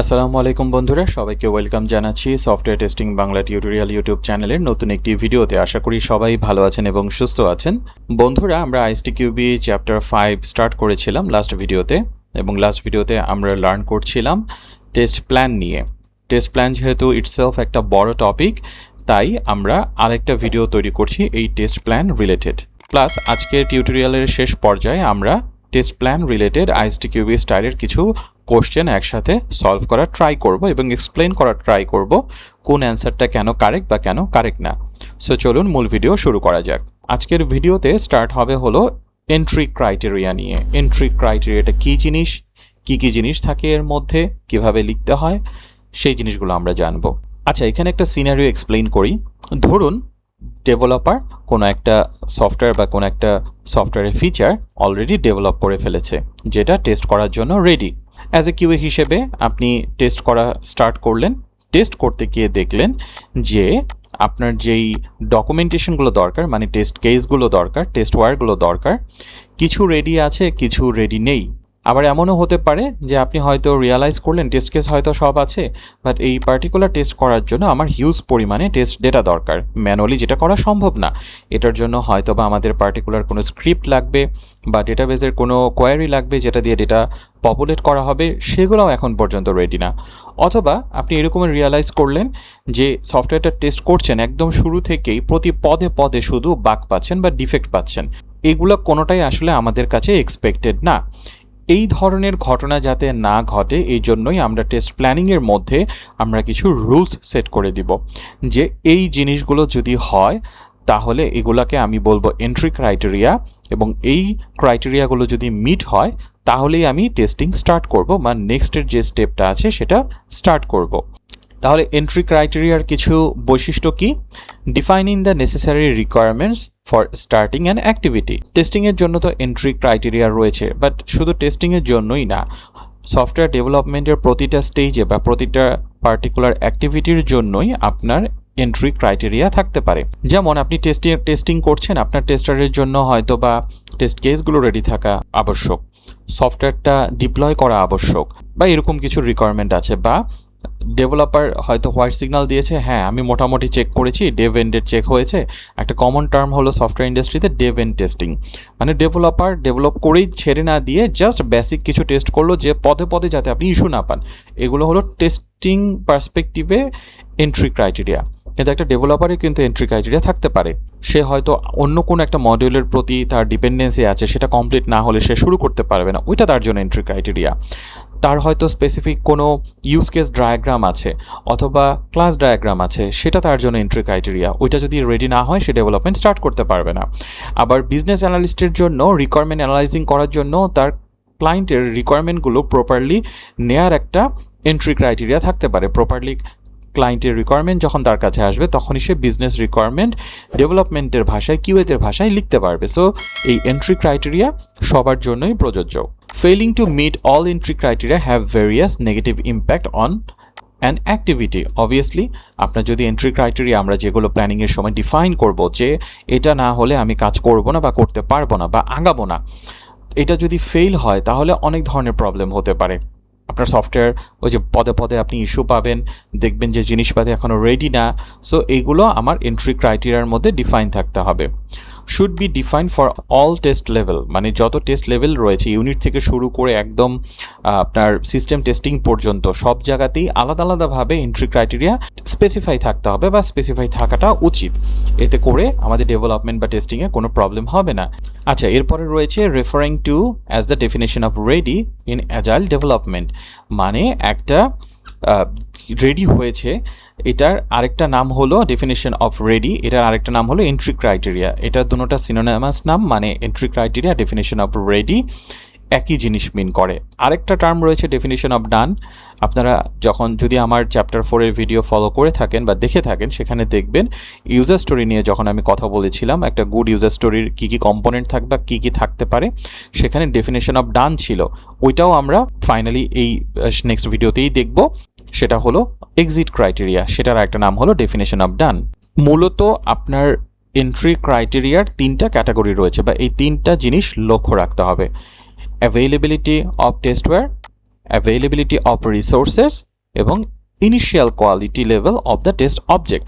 আসসালামু আলাইকুম বন্ধুরা, সবাইকে ওয়েলকাম জানাচ্ছি software testing Bangla tutorial YouTube চ্যানেলের নতুন একটি ভিডিওতে। আশা করি সবাই ভালো আছেন এবং সুস্থ আছেন। বন্ধুরা, আমরা আইএসটিকিউবি চ্যাপ্টার 5 স্টার্ট করেছিলাম লাস্ট ভিডিওতে, এবং লাস্ট ভিডিওতে আমরা লার্ন করছিলাম টেস্ট প্ল্যান নিয়ে। টেস্ট প্ল্যান যেহেতু ইটসেলফ একটা বড় টপিক, তাই আমরা আরেকটা ভিডিও তৈরি করছি এই টেস্ট প্ল্যান রিলেটেড। প্লাস আজকের টিউটোরিয়ালের শেষ পর্যায়ে আমরা টেস্ট প্ল্যান রিলেটেড আইএসটিকিউবি স্টাইলের কিছু কোশ্চেন একসাথে সলভ করার ট্রাই করব এবং এক্সপ্লেন করার ট্রাই করব কোন অ্যান্সারটা কেন কারেক্ট বা কেন কারেক্ট না। সো চলুন মূল ভিডিও শুরু করা যাক। আজকের ভিডিওতে স্টার্ট হবে হলো এন্ট্রি ক্রাইটেরিয়া নিয়ে। এন্ট্রি ক্রাইটেরিয়াটা কী জিনিস, কী কী জিনিস থাকে এর মধ্যে, কিভাবে লিখতে হয়, সেই জিনিসগুলো আমরা জানবো। আচ্ছা, এখানে একটা সিনারিও এক্সপ্লেন করি। ধরুন ডেভেলপার কোনো একটা সফটওয়্যার বা কোনো একটা সফটওয়্যারের ফিচার অলরেডি ডেভেলপ করে ফেলেছে, যেটা টেস্ট করার জন্য রেডি। অ্যাজ এ কিউএ হিসেবে আপনি টেস্ট করা স্টার্ট করলেন। টেস্ট করতে গিয়ে দেখলেন যে আপনার যেই ডকুমেন্টেশনগুলো দরকার, মানে টেস্ট কেসগুলো দরকার, টেস্ট ওয়্যারগুলো দরকার, কিছু রেডি আছে, কিছু রেডি নেই। আবার এমনও হতে পারে যে আপনি হয়তো রিয়ালাইজ করলেন টেস্ট কেস হয়তো সব আছে, বাট এই পার্টিকুলার টেস্ট করার জন্য আমার হিউজ পরিমাণে টেস্ট ডেটা দরকার, ম্যানুয়ালি যেটা করা সম্ভব না। এটার জন্য হয়তো বা আমাদের পার্টিকুলার কোনো স্ক্রিপ্ট লাগবে বা ডেটাবেসের কোনো কোয়ারি লাগবে যেটা দিয়ে ডেটা পপুলেট করা হবে, সেগুলোও এখন পর্যন্ত রেডি না। অথবা আপনি এরকম রিয়ালাইজ করলেন যে সফটওয়্যারটা টেস্ট করছেন, একদম শুরু থেকেই প্রতি পদে পদে শুধু বাগ পাচ্ছেন বা ডিফেক্ট পাচ্ছেন। এগুলো কোনোটাই আসলে আমাদের কাছে এক্সপেক্টেড না। এই ধরনের ঘটনা যাতে না ঘটে, এই জন্যই আমরা টেস্ট প্ল্যানিংয়ের মধ্যে আমরা কিছু রুলস সেট করে দিব যে এই জিনিসগুলো যদি হয় তাহলে এগুলাকে আমি বলবো এন্ট্রি ক্রাইটেরিয়া, এবং এই ক্রাইটেরিয়াগুলো যদি মিট হয় তাহলেই আমি টেস্টিং স্টার্ট করব বা নেক্সটের যে স্টেপটা আছে সেটা স্টার্ট করব। তাহলে এন্ট্রি ক্রাইটেরিয়ার কিছু বৈশিষ্ট্য কি? Defining the necessary requirements for starting an activity. টেস্টিংয়ের জন্য তো এন্ট্রি ক্রাইটেরিয়া রয়েছে, বাট শুধু টেস্টিংয়ের জন্যই না, সফটওয়্যার ডেভেলপমেন্টের প্রতিটা স্টেজে বা প্রতিটা পার্টিকুলার অ্যাক্টিভিটির জন্যই আপনার এন্ট্রি ক্রাইটেরিয়া থাকতে পারে। যেমন আপনি টেস্টিং করছেন, আপনার টেস্টারের জন্য হয়তো বা টেস্ট কেসগুলো রেডি থাকা আবশ্যক, সফটওয়্যারটা ডিপ্লয় করা আবশ্যক, বা এরকম কিছু রিকোয়ারমেন্ট আছে। বা ডেভেলপার হয়তো হোয়াইট সিগন্যাল দিয়েছে, হ্যাঁ আমি মোটামুটি চেক করেছি, ডেভ এন্ডের চেক হয়েছে। একটা কমন টার্ম হলো সফটওয়্যার ইন্ডাস্ট্রিতে ডেভ এন্ড টেস্টিং, মানে ডেভেলপার ডেভেলপ করেই ছেড়ে না দিয়ে জাস্ট বেসিক কিছু টেস্ট করলো যে পদে পদে যাতে আপনি ইস্যু না পান। এগুলো হলো টেস্টিং পার্সপেক্টিভে এন্ট্রি ক্রাইটেরিয়া। কিন্তু একটা ডেভেলপারে কিন্তু এন্ট্রি ক্রাইটেরিয়া থাকতে পারে, সে হয়তো অন্য কোনো একটা মডিউলের প্রতি তার ডিপেন্ডেন্সি আছে, সেটা কমপ্লিট না হলে সে শুরু করতে পারবে না, ওইটা তার জন্য এন্ট্রি ক্রাইটেরিয়া। তার হয়তো স্পেসিফিক কোনো ইউজ কেস ডায়াগ্রাম আছে অথবা ক্লাস ডায়াগ্রাম আছে, সেটা তার জন্য এন্ট্রি ক্রাইটেরিয়া। ওইটা যদি রেডি না হয় সে ডেভেলপমেন্ট স্টার্ট করতে পারবে না। আবার বিজনেস অ্যানালিস্টের জন্য রিকোয়ারমেন্ট অ্যানালাইজিং করার জন্য তার ক্লায়েন্টের রিকোয়ারমেন্টগুলো প্রপারলি নেয়ার একটা এন্ট্রি ক্রাইটেরিয়া থাকতে পারে। প্রপারলি ক্লায়েন্টের রিকোয়ারমেন্ট যখন তার কাছে আসবে তখনই সে বিজনেস রিকোয়ারমেন্ট ডেভেলপমেন্টের ভাষায়, কিউএদের ভাষায় লিখতে পারবে। সো এই এন্ট্রি ক্রাইটেরিয়া সবার জন্যই প্রযোজ্য। Failing to meet all entry criteria have various negative impact on an activity. Obviously আপনার যদি এন্ট্রি ক্রাইটেরিয়া আমরা যেগুলো প্ল্যানিংয়ের সময় ডিফাইন করব যে এটা না হলে আমি কাজ করব না বা করতে পারবো না বা আগাবো না, এটা যদি ফেল হয় তাহলে অনেক ধরনের প্রবলেম হতে পারে। আপনার সফটওয়্যার ওই যে পদে পদে আপনি ইস্যু পাবেন, দেখবেন যে জিনিসপাতি এখনও রেডি না। সো এইগুলো আমার এন্ট্রি ক্রাইটেরিয়ার মধ্যে ডিফাইন থাকতে হবে। Should be define for all test level, মানে যত টেস্ট লেভেল রয়েছে ইউনিট থেকে শুরু করে একদম আপনার সিস্টেম টেস্টিং পর্যন্ত সব জায়গাতেই আলাদা আলাদাভাবে এন্ট্রি ক্রাইটেরিয়া স্পেসিফাই থাকতে হবে বা স্পেসিফাই থাকাটা উচিত। এতে করে আমাদের ডেভেলপমেন্ট বা টেস্টিংয়ে কোনো প্রবলেম হবে না। আচ্ছা, এরপরে রয়েছে referring two as the definition of ready in agile development, মানে একটা রেডি হয়েছে, এটার আরেকটা নাম হলো ডেফিনেশন অফ রেডি, এটার আরেকটা নাম হলো এন্ট্রি ক্রাইটেরিয়া। এটা দুটোটা সিনোনিমাস নাম, মানে entry criteria, definition of ready একই জিনিস মিন করে। আরেকটা টার্ম রয়েছে ডেফিনেশন অফ ডান। আপনারা যদি আমার চ্যাপ্টার 4-এর ভিডিও ফলো করে থাকেন বা দেখে থাকেন, সেখানে দেখবেন ইউজার স্টোরি নিয়ে যখন আমি কথা বলেছিলাম, একটা গুড ইউজার স্টোরির কী কী কম্পোনেন্ট থাকবে, কী কী থাকতে পারে, সেখানে ডেফিনেশন অফ ডান ছিল। ওইটাও আমরা ফাইনালি এই নেক্সট ভিডিওতেই দেখব। সেটা হলো এক্সিট ক্রাইটেরিয়া, সেটার একটা নাম হলো ডেফিনেশন অফ ডান। মূলত আপনার এন্ট্রি ক্রাইটেরিয়ার 3টা ক্যাটাগরি রয়েছে, বা এই 3টা জিনিস লক্ষ্য রাখতে হবে: availability of টেস্টওয়্যার, availability of resources এবং initial quality level of the test object.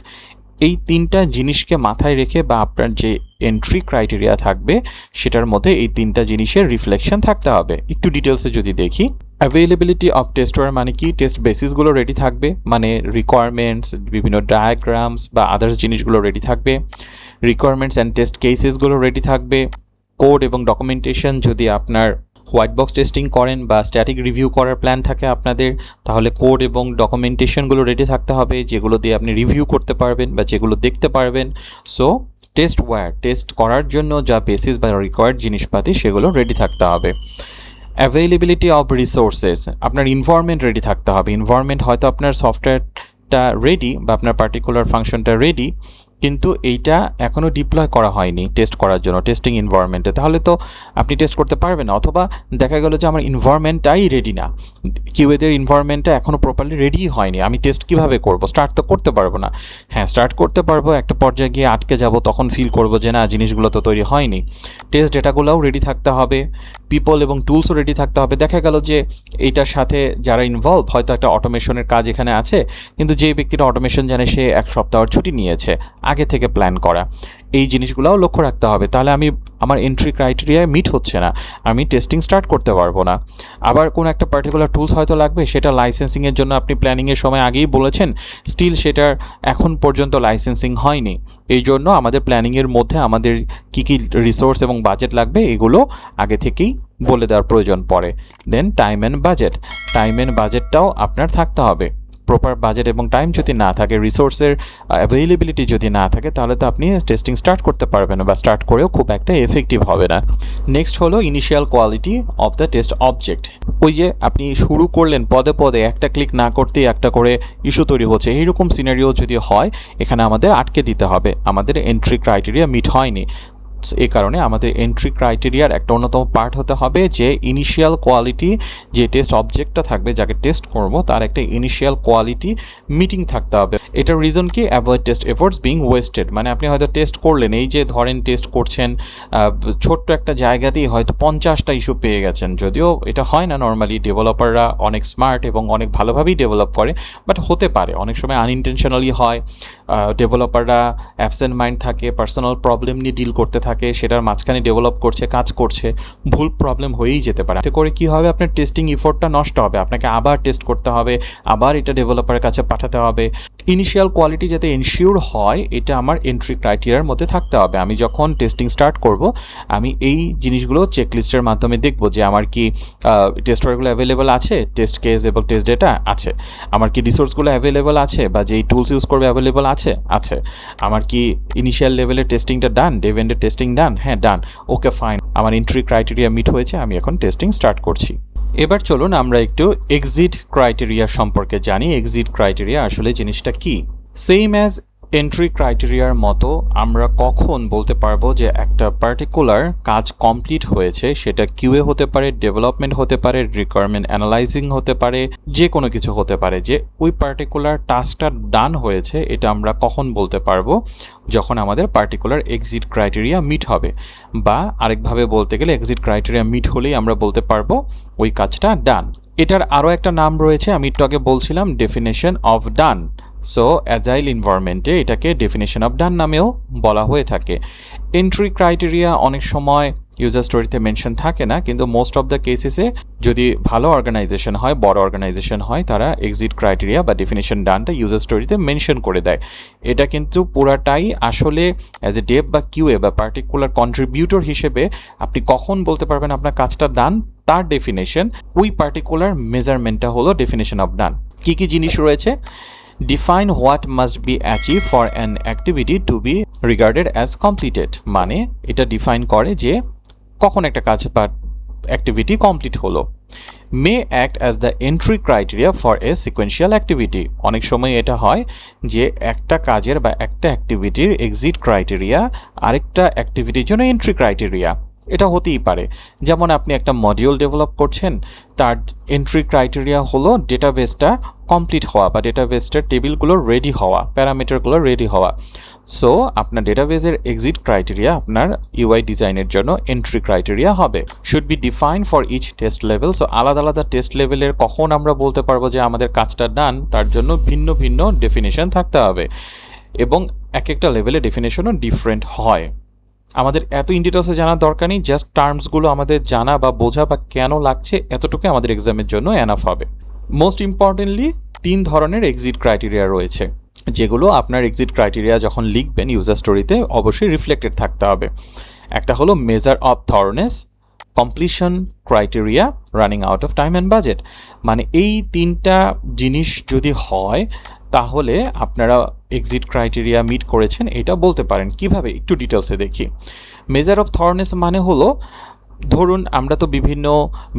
এই তিনটা জিনিসকে মাথায় রেখে বা আপনার যে এন্ট্রি ক্রাইটেরিয়া থাকবে সেটার মধ্যে এই তিনটা জিনিসের রিফ্লেকশন থাকতে হবে। একটু ডিটেলসে যদি দেখি, অ্যাভেলেবিলিটি অফ টেস্টওয়্যার মানে কি, টেস্ট বেসিসগুলো রেডি থাকবে, মানে রিকোয়ারমেন্টস, বিভিন্ন ডায়াগ্রামস বা আদার্স জিনিসগুলো রেডি থাকবে, রিকোয়ারমেন্টস অ্যান্ড টেস্ট কেসেসগুলো রেডি থাকবে, কোড এবং ডকুমেন্টেশন যদি আপনার হোয়াইট বক্স টেস্টিং করেন বা স্ট্যাটিক রিভিউ করার প্ল্যান থাকে আপনাদের, তাহলে কোড এবং ডকুমেন্টেশনগুলো রেডি থাকতে হবে যেগুলো দিয়ে আপনি রিভিউ করতে পারবেন বা যেগুলো দেখতে পারবেন। সো টেস্টওয়্যার, টেস্ট করার জন্য যা বেসিস বা রিকোয়ার্ড জিনিসপাতি সেগুলো রেডি থাকতে হবে। অ্যাভেলেবিলিটি অফ রিসোর্সেস, আপনার ইনভায়রনমেন্ট রেডি থাকতে হবে। ইনভায়রনমেন্ট হয়তো আপনার সফটওয়্যারটা রেডি বা আপনার পার্টিকুলার ফাংশনটা রেডি, কিন্তু এইটা এখনও ডিপ্লয় করা হয়নি টেস্ট করার জন্য টেস্টিং ইনভায়রনমেন্টে, তাহলে তো আপনি টেস্ট করতে পারবেন না। অথবা দেখা গেল যে আমার ইনভায়রনমেন্টটাই রেডি না, কিউএদের ইনভায়রনমেন্টটা এখনও প্রপারলি রেডি হয়নি, আমি টেস্ট কীভাবে করব? স্টার্ট তো করতে পারবো না। হ্যাঁ, স্টার্ট করতে পারবো, একটা পর্যায়ে গিয়ে আটকে যাব, তখন ফিল করব যে না, জিনিসগুলো তো তৈরি হয়নি। টেস্ট ডেটাগুলোও রেডি থাকতে হবে, পিপল এবং টুলসও রেডি থাকতে হবে। দেখা গেল যে এইটার সাথে যারা ইনভলভ, হয়তো একটা অটোমেশনের কাজ এখানে আছে, কিন্তু যে ব্যক্তিটা অটোমেশন জানে সে এক সপ্তাহের ছুটি নিয়েছে, আগে থেকে প্ল্যান করা, এই জিনিসগুলোও লক্ষ্য রাখতে হবে। তাহলে আমার এন্ট্রি ক্রাইটেরিয়ায় মিট হচ্ছে না, আমি টেস্টিং স্টার্ট করতে পারবো না। আবার কোনো একটা পার্টিকুলার টুলস হয়তো লাগবে, সেটা লাইসেন্সিংয়ের জন্য আপনি প্ল্যানিংয়ের সময় আগেই বলেছেন, স্টিল সেটার এখন পর্যন্ত লাইসেন্সিং হয়নি। এই জন্য আমাদের প্ল্যানিংয়ের মধ্যে আমাদের কী কী রিসোর্স এবং বাজেট লাগবে এগুলো আগে থেকেই বলে দেওয়ার প্রয়োজন পড়ে। দেন টাইম অ্যান্ড বাজেটটাও আপনার থাকতে হবে। প্রপার বাজেট এবং টাইম যদি না থাকে, রিসোর্সের অ্যাভেলেবিলিটি যদি না থাকে, তাহলে তো আপনি টেস্টিং স্টার্ট করতে পারবেন না বা স্টার্ট করেও খুব একটা এফেক্টিভ হবে না। নেক্সট হলো initial quality of the test object. ওই যে আপনি শুরু করলেন, পদে পদে একটা ক্লিক না করতেই একটা করে ইস্যু তৈরি হচ্ছে, এইরকম সিনারিও যদি হয়, এখানে আমাদের আটকে দিতে হবে, আমাদের এন্ট্রি ক্রাইটেরিয়া মিট হয়নি। এই কারণে আমাদের এন্ট্রি ক্রাইটেরিয়ার একটা অন্যতম পার্ট হতে হবে যে ইনিশিয়াল কোয়ালিটি, যে টেস্ট অবজেক্টটা থাকবে যাকে টেস্ট করব তার একটা ইনিশিয়াল কোয়ালিটি মিটিং থাকতে হবে। এটার রিজন কি? Avoid test efforts being wasted. মানে আপনি হয়তো টেস্ট করলেন, এই যে ধরেন টেস্ট করছেন ছোট্ট একটা জায়গাতেই হয়তো 50টা ইস্যু পেয়ে গেছেন, যদিও এটা হয় না নর্মালি, ডেভেলপাররা অনেক স্মার্ট এবং অনেক ভালোভাবেই ডেভেলপ করে, বাট হতে পারে অনেক সময় আনইনটেনশনালি হয়। ডেভেলপাররা অ্যাবসেন্ট মাইন্ড থাকে, পার্সোনাল প্রবলেম নিয়ে ডিল করতে থাকে, সেটার মাঝখানে ডেভেলপ করছে, কাজ করছে, ভুল প্রবলেম হয়েই যেতে পারে। এতে করে কী হবে, আপনার টেস্টিং এফোর্টটা নষ্ট হবে, আপনাকে আবার টেস্ট করতে হবে, আবার এটা ডেভেলপারের কাছে পাঠাতে হবে। ইনিশিয়াল কোয়ালিটি যাতে এনশিওর হয়, এটা আমার এন্ট্রি ক্রাইটেরিয়ার মধ্যে থাকতে হবে। আমি যখন টেস্টিং স্টার্ট করব, আমি এই জিনিসগুলো চেকলিস্টের মাধ্যমে দেখব যে আমার কি টেস্টওয়্যারগুলো অ্যাভেলেবেল আছে, টেস্ট কেস এবং টেস্ট ডেটা আছে, আমার কি রিসোর্সগুলো অ্যাভেলেবেল আছে বা যেই টুলস ইউজ করবে অ্যাভেলেবেল আছে, আমার কি ইনিশিয়াল লেভেলের টেস্টিংটা ডান, ডেভ এন্ডের টেস্টিং ডান, হ্যাঁ ডান, ওকে ফাইন, আমার এন্ট্রি ক্রাইটেরিয়া মিট হয়েছে, আমি এখন টেস্টিং স্টার্ট করছি। এবার চলুন আমরা একটু এক্সিট ক্রাইটেরিয়া সম্পর্কে জানি। এক্সিট ক্রাইটেরিয়া আসলে জিনিসটা কি? সেম অ্যাজ এন্ট্রি ক্রাইটেরিয়ার মতো আমরা কখন বলতে পারবো যে একটা পার্টিকুলার কাজ কমপ্লিট হয়েছে, সেটা কিউএ হতে পারে, ডেভেলপমেন্ট হতে পারে, রিকোয়ারমেন্ট অ্যানালাইজিং হতে পারে, যে কোনো কিছু হতে পারে, যে ওই পার্টিকুলার টাস্কটা ডান হয়েছে, এটা আমরা কখন বলতে পারবো? যখন আমাদের পার্টিকুলার এক্সিট ক্রাইটেরিয়া মিট হবে, বা আরেকভাবে বলতে গেলে এক্সিট ক্রাইটেরিয়া মিট হলেই আমরা বলতে পারবো ওই কাজটা ডান। এটার আরও একটা নাম রয়েছে, আমি একটু আগে বলছিলাম definition of done. So agile এনভায়রনমেন্টে এটাকে ডেফিনেশন অফ ডান নামেও বলা হয়ে থাকে। এন্ট্রি ক্রাইটেরিয়া অনেক সময় ইউজার স্টোরিতে মেনশন থাকে না, কিন্তু মোস্ট অফ দ্য কেসেসে যদি ভালো অর্গানাইজেশন হয়, বড় অর্গানাইজেশন হয়, তারা এক্সিট ক্রাইটেরিয়া বা ডেফিনেশন ডানটা ইউজার স্টোরিতে মেনশন করে দেয়। এটা কিন্তু পুরাটাই আসলে অ্যাজ এ ডেভ বা কিউএ বা পার্টিকুলার কন্ট্রিবিউটর হিসেবে আপনি কখন বলতে পারবেন আপনার কাজটা ডান, তার ডেফিনেশন, ওই পার্টিকুলার মেজারমেন্টটা হলো ডেফিনেশন অফ ডান। কী কী জিনিস রয়েছে? Define what must be achieved for an activity to be regarded as completed। মানে এটা ডিফাইন করে যে কখন একটা কাজ বা অ্যাক্টিভিটি কমপ্লিট হলো। May act as the entry criteria for a sequential activity। অনেক সময় এটা হয় যে একটা কাজের বা একটা অ্যাক্টিভিটির এক্সিট ক্রাইটেরিয়া আরেকটা অ্যাক্টিভিটির জন্য এন্ট্রি ক্রাইটেরিয়া। এটা হতেই পারে। যেমন আপনি একটা মডিউল ডেভেলপ করছেন, তার এন্ট্রি ক্রাইটেরিয়া হলো ডেটাবেসটা কমপ্লিট হওয়া বা ডেটাবেসটার টেবিলগুলো রেডি হওয়া, প্যারামিটারগুলো রেডি হওয়া। সো আপনার ডেটাবেসের এক্সিট ক্রাইটেরিয়া আপনার ইউআই ডিজাইনের জন্য এন্ট্রি ক্রাইটেরিয়া হবে। Should be define for each test level. So আলাদা আলাদা টেস্ট লেভেলের কখন আমরা বলতে পারবো যে আমাদের কাজটা ডান, তার জন্য ভিন্ন ভিন্ন ডেফিনেশন থাকতে হবে এবং এক একটা লেভেলে ডেফিনেশনও ডিফারেন্ট হয়। আমাদের এত ইন ডিটেলসে জানার দরকার নেই, জাস্ট টার্মসগুলো আমাদের জানা বা বোঝা বা কেন লাগছে এতটুকু আমাদের এক্সামের জন্য এনাফ হবে। মোস্ট ইম্পর্টেন্টলি 3 ধরনের এক্সিট ক্রাইটেরিয়া রয়েছে, যেগুলো আপনার এক্সিট ক্রাইটেরিয়া যখন লিখবেন ইউজার স্টোরিতে অবশ্যই রিফ্লেক্টেড থাকতে হবে। একটা হলো measure of thoroughness, completion criteria, running out of time and budget. মানে এই 3টা জিনিস যদি হয় তাহলে আপনারা এক্সিট ক্রাইটেরিয়া মিট করেছেন এটা বলতে পারেন। কিভাবে একটু ডিটেলসে দেখি। মেজার অফ থরনেস মানে হলো, ধরুন আমরা তো বিভিন্ন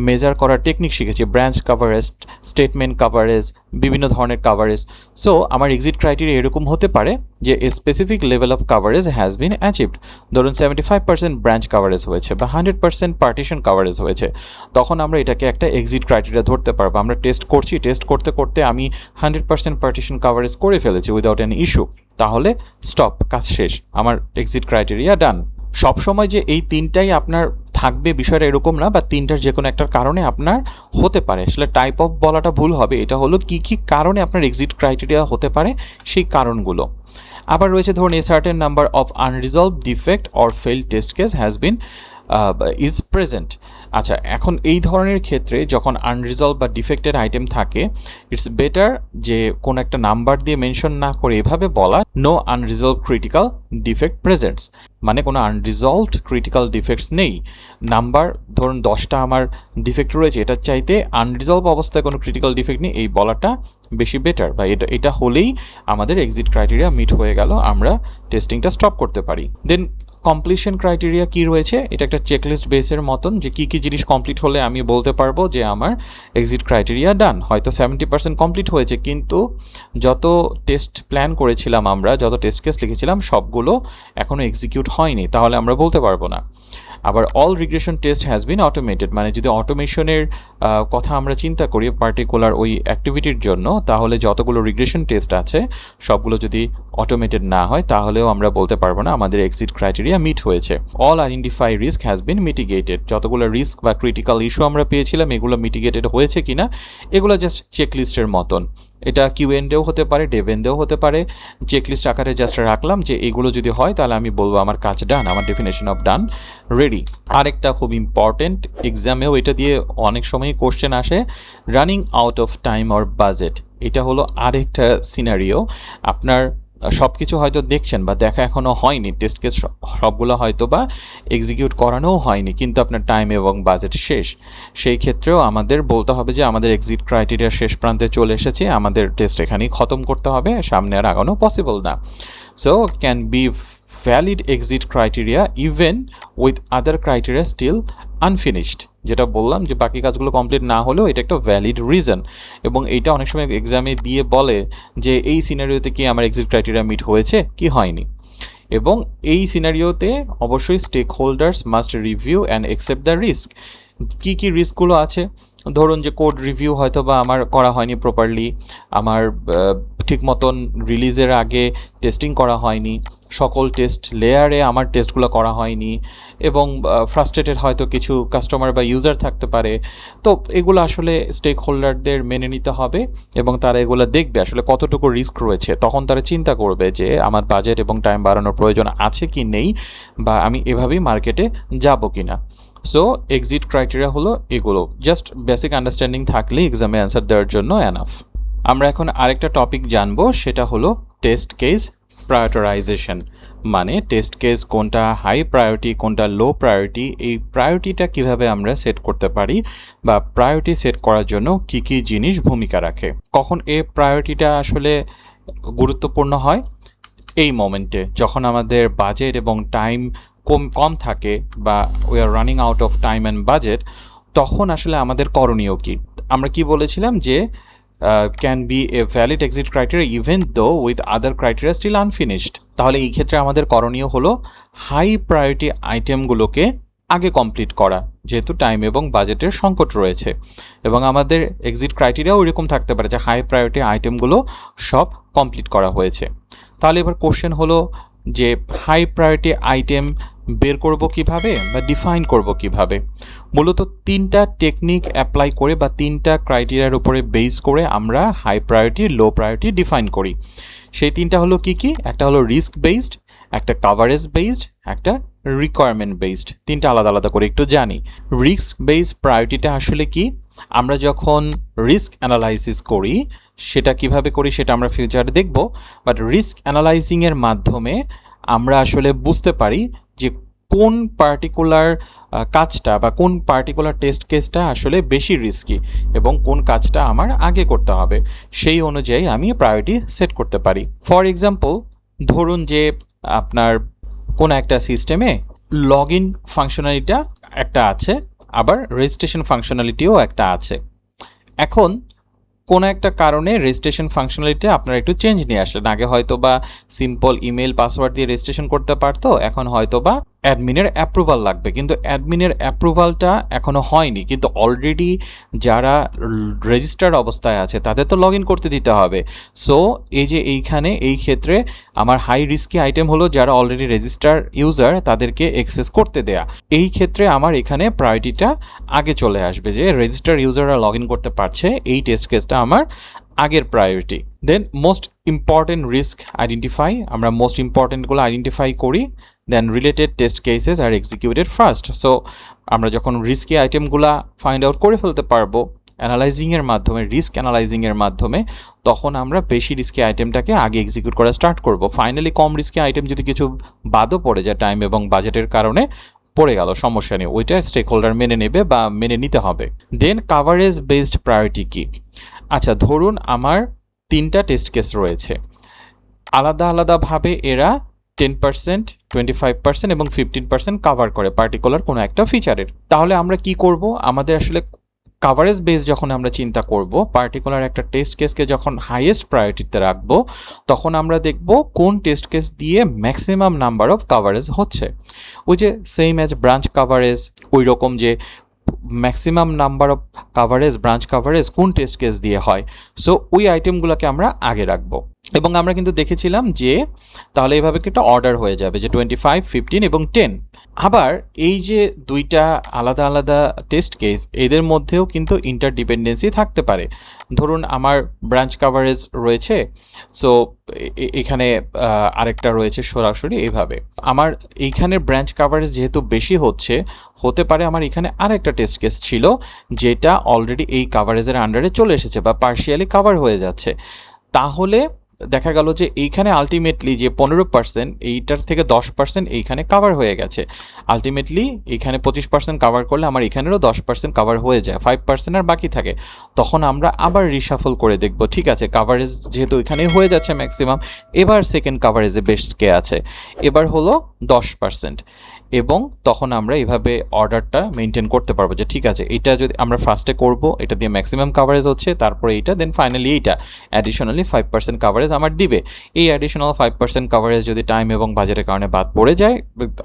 মেজার করার টেকনিক শিখেছি, ব্রাঞ্চ কাভারেজ, স্টেটমেন্ট কাভারেজ, বিভিন্ন ধরনের কাভারেজ। সো আমার এক্সিট ক্রাইটেরিয়া এরকম হতে পারে যে a specific level of coverage has been achieved. ধরুন 75% ব্রাঞ্চ কাভারেজ হয়েছে বা 100% পার্টিশন কাভারেজ হয়েছে, তখন আমরা এটাকে একটা এক্সিট ক্রাইটেরিয়া ধরতে পারবো। আমরা টেস্ট করছি, টেস্ট করতে করতে আমি 100% পার্টিশন কাভারেজ করে ফেলেছি উইদাউট এন ইস্যু, তাহলে স্টপ, কাজ শেষ, আমার এক্সিট ক্রাইটেরিয়া ডান। সবসময় যে এই 3টাই আপনার থাকবে বিষয়টা এরকম না, বা 3টার যে কোনো একটার কারণে আপনার হতে পারে। আসলে টাইপ অফ বলাটা ভুল হবে, এটা হলো কি কি কারণে আপনার এক্সিট ক্রাইটেরিয়া হতে পারে সেই কারণগুলো। আবার রয়েছে ধরুন a certain number of unresolved defect or failed test case has been is present. আচ্ছা, এখন এই ধরনের ক্ষেত্রে যখন আনরিজলভ বা ডিফেক্টেড আইটেম থাকে, ইটস বেটার যে কোনো একটা নাম্বার দিয়ে মেনশন না করে এভাবে বলা, no unresolved critical defect presents. মানে কোনো আনরিজলভড ক্রিটিক্যাল ডিফেক্টস নেই। নাম্বার ধরুন 10টা আমার ডিফেক্ট রয়েছে, এটার চাইতে আনরিজলভ অবস্থায় কোনো ক্রিটিক্যাল ডিফেক্ট নেই এই বলাটা বেশি বেটার, বা এটা হলেই আমাদের এক্সিট ক্রাইটেরিয়া মিট হয়ে গেল, আমরা টেস্টিংটা স্টপ করতে পারি। দেন কমপ্লিশন ক্রাইটেরিয়া কি রয়েছে, এটা একটা চেকলিস্ট বেসের মতন, যে কী কী জিনিস কমপ্লিট হলে আমি বলতে পারবো যে আমার এক্সিট ক্রাইটেরিয়া ডান। হয়তো 70% কমপ্লিট হয়েছে, কিন্তু যত টেস্ট প্ল্যান করেছিলাম আমরা, যত টেস্ট কেস লিখেছিলাম সবগুলো এখনও এক্সিকিউট হয়নি, তাহলে আমরা বলতে পারবো না। আবার all regression test has been automated, মানে যদি অটোমেশনের কথা আমরা চিন্তা করি পার্টিকুলার ওই অ্যাক্টিভিটির জন্য, তাহলে যতগুলো রিগ্রেশন টেস্ট আছে সবগুলো যদি অটোমেটেড না হয় তাহলেও আমরা বলতে পারবো না আমাদের এক্সিট ক্রাইটেরিয়া মিট হয়েছে। All identify risk has been mitigated, যতগুলো রিস্ক বা ক্রিটিক্যাল ইস্যু আমরা পেয়েছিলাম এগুলো মিটিগেটেড হয়েছে কিনা, এগুলো জাস্ট চেকলিস্টের মতন। এটা কিউএন্ডেও হতে পারে, ডেভেন্ডেও হতে পারে, চেকলিস্ট আকারে জাস্ট রাখলাম যে এগুলো যদি হয় তাহলে আমি বলবো আমার কাজ ডান, আমার ডেফিনেশন অফ ডান রেডি। আরেকটা খুব ইম্পর্টেন্ট, এক্সামেও এটা দিয়ে অনেক সময় কোশ্চেন আসে, running out of time or budget. এটা হলো আরেকটা সিনারিও। আপনার সব কিছু হয়তো দেখছেন বা দেখা এখনও হয়নি, টেস্ট কেস সবগুলো হয়তো বা এক্সিকিউট করানোও হয়নি, কিন্তু আপনার টাইম এবং বাজেট শেষ। সেই ক্ষেত্রেও আমাদের বলতে হবে যে আমাদের এক্সিট ক্রাইটেরিয়া শেষ প্রান্তে চলে এসেছে, আমাদের টেস্ট এখানেই খতম করতে হবে, সামনে আর আগানো পসিবল না। So can be valid exit criteria even with other criteria still unfinished. যেটা বললাম যে বাকি কাজগুলো কমপ্লিট না হলেও এটা একটা ভ্যালিড রিজন, এবং এইটা অনেক সময় এক্সামে দিয়ে বলে যে এই সিনারিওতে কি আমার এক্সিট ক্রাইটেরিয়া মিট হয়েছে কি হয়নি। এবং এই সিনারিওতে অবশ্যই stakeholders must review and accept the risk. কী কী রিস্কগুলো আছে, ধরুন যে কোড রিভিউ হয়তো বা আমার করা হয়নি প্রপারলি, আমার ঠিক মতন রিলিজের আগে টেস্টিং করা হয়নি, সকল টেস্ট লেয়ারে আমার টেস্টগুলো করা হয়নি, এবং ফ্রাস্ট্রেটেড হয়তো কিছু কাস্টমার বা ইউজার থাকতে পারে। তো এগুলো আসলে স্টেক হোল্ডারদের মেনে নিতে হবে, এবং তারা এগুলো দেখবে আসলে কতটুকু রিস্ক রয়েছে, তখন তারা চিন্তা করবে যে আমার বাজেট এবং টাইম বাড়ানোর প্রয়োজন আছে কি নেই, বা আমি এভাবেই মার্কেটে যাব কি না। সো এক্সিট ক্রাইটেরিয়া হলো এগুলো, জাস্ট বেসিক আন্ডারস্ট্যান্ডিং থাকলে এক্সামে অ্যান্সার দেওয়ার জন্য এনাফ। আমরা এখন আরেকটা টপিক জানবো, সেটা হলো টেস্ট কেস প্রায়োরিটাইজেশন। মানে টেস্ট কেস কোনটা হাই প্রায়োরিটি কোনটা লো প্রায়োরিটি, এই প্রায়োরিটিটা কিভাবে আমরা সেট করতে পারি, বা প্রায়োরিটি সেট করার জন্য কি কি জিনিস ভূমিকা রাখে। কখন এই প্রায়োরিটিটা আসলে গুরুত্বপূর্ণ হয়, এই মোমেন্টে যখন আমাদের বাজেট এবং টাইম কম থাকে, বা we are running out of time and budget, তখন আসলে আমাদের করণীয় কি। আমরা কি বলেছিলাম যে can be a valid exit criteria even though with other criteria still unfinished. তাহলে এই ক্ষেত্রে আমাদের করণীয় হলো হাই প্রায়োরিটি আইটেমগুলোকে আগে কমপ্লিট করা, যেহেতু টাইম এবং বাজেটের সংকট রয়েছে। এবং আমাদের এক্সিট ক্রাইটেরিয়াও এরকম থাকতে পারে যে হাই প্রায়োরিটি আইটেমগুলো সব কমপ্লিট করা হয়েছে। তাহলে এবার কোশ্চেন হলো যে হাই প্রায়োরিটি আইটেম বের করব কিভাবে বা ডিফাইন করব কিভাবে। মূলত 3টা টেকনিক অ্যাপ্লাই করে বা 3টা ক্রাইটেরিয়ার উপরে বেস করে আমরা হাই প্রায়োরিটি, লো প্রায়োরিটি ডিফাইন করি। সেই 3টা হলো কি কি? একটা হলো রিস্ক বেসড, একটা কাভারেজ বেসড, একটা রিকোয়ারমেন্ট বেসড। 3টা আলাদা আলাদা করে একটু জানি। রিস্ক বেসড প্রায়োরিটিটা আসলে কি? আমরা যখন রিস্ক অ্যানালাইসিস করি, সেটা কিভাবে করি সেটা আমরা ফিউচারে দেখব। বাট রিস্ক অ্যানালাইজিংয়ের মাধ্যমে আমরা আসলে বুঝতে পারি যে কোন পার্টিকুলার কাজটা বা কোন পার্টিকুলার টেস্ট কেসটা আসলে বেশি রিস্কি এবং কোন কাজটা আমার আগে করতে হবে, সেই অনুযায়ী আমি প্রায়োরিটি সেট করতে পারি। ফর এক্সাম্পল, ধরুন যে আপনার কোন একটা সিস্টেমে লগ ইন ফাংশনালিটিটা একটা আছে, আবার রেজিস্ট্রেশন ফাংশনালিটিও একটা আছে। এখন কোনো একটা কারণে রেজিস্ট্রেশন ফাংশনালিটি আপনারা একটু চেঞ্জ নিয়ে আসলেন। আগে হয়তো বা সিম্পল ইমেল পাসওয়ার্ড দিয়ে রেজিস্ট্রেশন করতে পারতো, এখন হয়তো বা অ্যাডমিনের অ্যাপ্রুভাল লাগবে, কিন্তু অ্যাডমিনের অ্যাপ্রুভালটা এখনও হয়নি, কিন্তু অলরেডি যারা রেজিস্টার্ড অবস্থায় আছে তাদের তো লগ ইন করতে দিতে হবে। সো এই যে এইখানে এই ক্ষেত্রে আমার হাই রিস্কি আইটেম হলো যারা অলরেডি রেজিস্টার ইউজার তাদেরকে অ্যাক্সেস করতে দেয়া। এই ক্ষেত্রে আমার এখানে প্রায়োরিটিটা আগে চলে আসবে যে রেজিস্টার ইউজাররা লগ ইন করতে পারছে, এই টেস্ট কেসটা আমার আগের প্রায়োরিটি। দেন মোস্ট ইম্পর্টেন্ট রিস্ক আইডেন্টিফাই, আমরা মোস্ট ইম্পর্টেন্টগুলো আইডেন্টিফাই করি, দেন রিলেটেড টেস্ট কেসেস আর এক্সিকিউটেড ফার্স্ট। সো আমরা যখন রিস্কি আইটেমগুলো ফাইন্ড আউট করে ফেলতে পারবো অ্যানালাইজিংয়ের মাধ্যমে, রিস্ক অ্যানালাইজিংয়ের মাধ্যমে, তখন আমরা বেশি রিস্কি আইটেমটাকে আগে এক্সিকিউট করা স্টার্ট করব। ফাইনালি কম রিস্কি আইটেম যদি কিছু বাদও পড়ে যায় টাইম এবং বাজেটের কারণে, পড়ে গেল, সমস্যা নেই, ওইটা স্টেক হোল্ডার মেনে নেবে বা মেনে নিতে হবে। দেন কাভারেজ বেসড প্রায়োরিটি কি? আচ্ছা, ধরুন আমার 3টা টেস্ট কেস রয়েছে, আলাদা আলাদাভাবে এরা 10%, 25% এবং 15% কাভার করে পার্টিকুলার কোনো একটা ফিচারের। তাহলে আমরা কি করব? আমাদের আসলে কাভারেজ বেস যখন আমরা চিন্তা করব, পার্টিকুলার একটা টেস্ট কেসকে যখন হাইয়েস্ট প্রায়োরিটিতে রাখবো, তখন আমরা দেখব কোন টেস্ট কেস দিয়ে ম্যাক্সিমাম নাম্বার অফ কাভারেজ হচ্ছে। ওই যে সেম অ্যাজ ব্রাঞ্চ কাভারেজ, ওই রকম যে maximum number of coverage, branch coverage কোন টেস্ট কেস দিয়ে হয়। সো ওই আইটেমগুলোকে আমরা আগে রাখবো। এবং আমরা কিন্তু দেখেছিলাম যে তাহলে এইভাবে একটা অর্ডার হয়ে যাবে যে 25, 15 এবং 10। আবার এই যে 2টা আলাদা আলাদা টেস্ট কেস, এদের মধ্যেও কিন্তু ইন্টারডিপেন্ডেন্সি থাকতে পারে। ধরুন আমার ব্রাঞ্চ কাভারেজ রয়েছে, সো এখানে আরেকটা রয়েছে সরাসরি, এইভাবে আমার এইখানের ব্রাঞ্চ কাভারেজ যেহেতু বেশি হতে পারে আমার এখানে আরেকটা টেস্ট কেস ছিল যেটা অলরেডি এই কাভারেজের আন্ডারে চলে এসেছে বা পার্শিয়ালি কাভার হয়ে যাচ্ছে। তাহলে দেখা গেল যে এইখানে আলটিমেটলি যে 15%, এইটার থেকে 10% এইখানে কাভার হয়ে গেছে। আলটিমেটলি এইখানে 25% কাভার করলে আমার এখানেরও 10% কাভার হয়ে যায়, 5% আর বাকি থাকে। তখন আমরা আবার রিশাফল করে দেখব, ঠিক আছে কাভারেজ যেহেতু এখানে হয়ে যাচ্ছে ম্যাক্সিমাম, এবার সেকেন্ড কাভারেজে বেস্ট কে আছে, এবার হলো 10%। এবং তখন আমরা এইভাবে অর্ডারটা মেনটেন করতে পারবো যে ঠিক আছে এটা যদি আমরা ফার্স্টে করব, এটা দিয়ে ম্যাক্সিমাম কাভারেজ হচ্ছে, তারপরে এইটা, দেন ফাইনালি এইটা অ্যাডিশনালি 5% কাভারেজ আমার দিবে। এই অ্যাডিশনাল 5% কাভারেজ যদি টাইম এবং বাজেটের কারণে বাদ পড়ে যায়,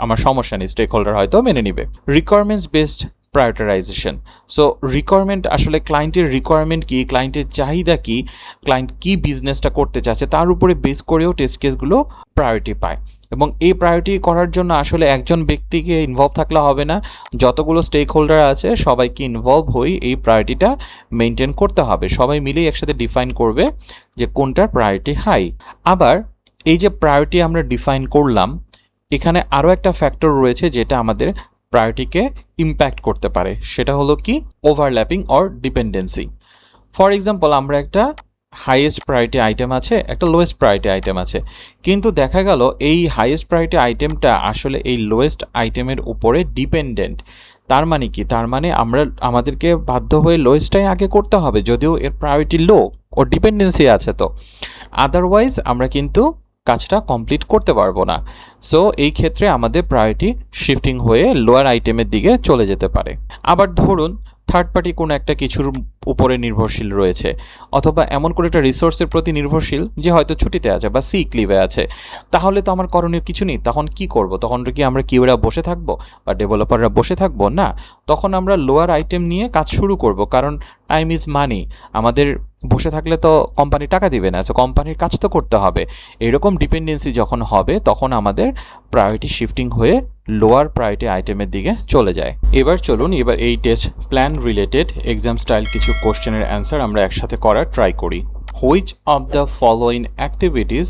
আমার সমস্যা নেই, স্টেক হোল্ডার হয়তো মেনে নিবে। Requirements based prioritization. So requirement আসলে ক্লায়েন্টের রিকোয়ারমেন্ট কি, ক্লায়েন্টের চাহিদা কি, ক্লায়েন্ট কি বিজনেসটা করতে চাচ্ছে, তার উপরে বেস করেও টেস্ট কেসগুলো প্রায়োরিটি পায়। এবং এই প্রায়োরিটি করার জন্য আসলে একজন ব্যক্তিকে ইনভলভ থাকলে হবে না, যতগুলো স্টেক হোল্ডার আছে সবাইকে ইনভলভ হয়ে এই প্রায়োরিটিটা মেনটেন করতে হবে। সবাই মিলেই একসাথে ডিফাইন করবে যে কোনটার প্রায়োরিটি হাই। আবার এই যে প্রায়োরিটি আমরা ডিফাইন করলাম, এখানে আরও একটা ফ্যাক্টর রয়েছে যেটা আমাদের প্রায়োরিটিকে ইম্প্যাক্ট করতে পারে, সেটা হলো কি overlapping or dependency. For example, আমরা একটা হাইয়েস্ট প্রায়োরিটি আইটেম আছে, একটা লোয়েস্ট প্রায়োরিটি আইটেম আছে, কিন্তু দেখা গেল এই হাইয়েস্ট প্রায়োরিটি আইটেমটা আসলে এই লোয়েস্ট আইটেমের উপরে ডিপেন্ডেন্ট। তার মানে কি? তার মানে আমাদেরকে বাধ্য হয়ে লোয়েস্টটাই আগে করতে হবে, যদিও এর প্রায়োরিটি লো ও ডিপেন্ডেন্সি আছে, তো আদারওয়াইজ আমরা কিন্তু কাজটা কমপ্লিট করতে পারবো না। সো এই ক্ষেত্রে আমাদের প্রায়োরিটি শিফটিং হয়ে লোয়ার আইটেমের দিকে চলে যেতে পারে। আবার ধরুন থার্ড পার্টি কোনো একটা কিছুর উপরে নির্ভরশীল রয়েছে, অথবা এমন কোনো একটা রিসোর্সের প্রতি নির্ভরশীল যে হয়তো ছুটিতে আছে বা সিক লিভে আছে, তাহলে তো আমার করণীয় কিছু নেই। তখন কি করব? তখন কি আমরা কিউরা বসে থাকবো বা ডেভেলপাররা বসে থাকবো? না, তখন আমরা লোয়ার আইটেম নিয়ে কাজ শুরু করব, কারণ টাইম ইজ মানি। আমাদের বসে থাকলে তো কোম্পানি টাকা দিবে না, সো কোম্পানির কাজ তো করতে হবে। এরকম ডিপেন্ডেন্সি যখন হবে তখন আমাদের প্রায়োরিটি শিফটিং হয়ে লোয়ার প্রায়োরিটি আইটেমের দিকে চলে যায়। এবার চলুন এই test plan related exam style কিছু কোশ্চেনের অ্যান্সার আমরা একসাথে করার ট্রাই করি। Which of the following activities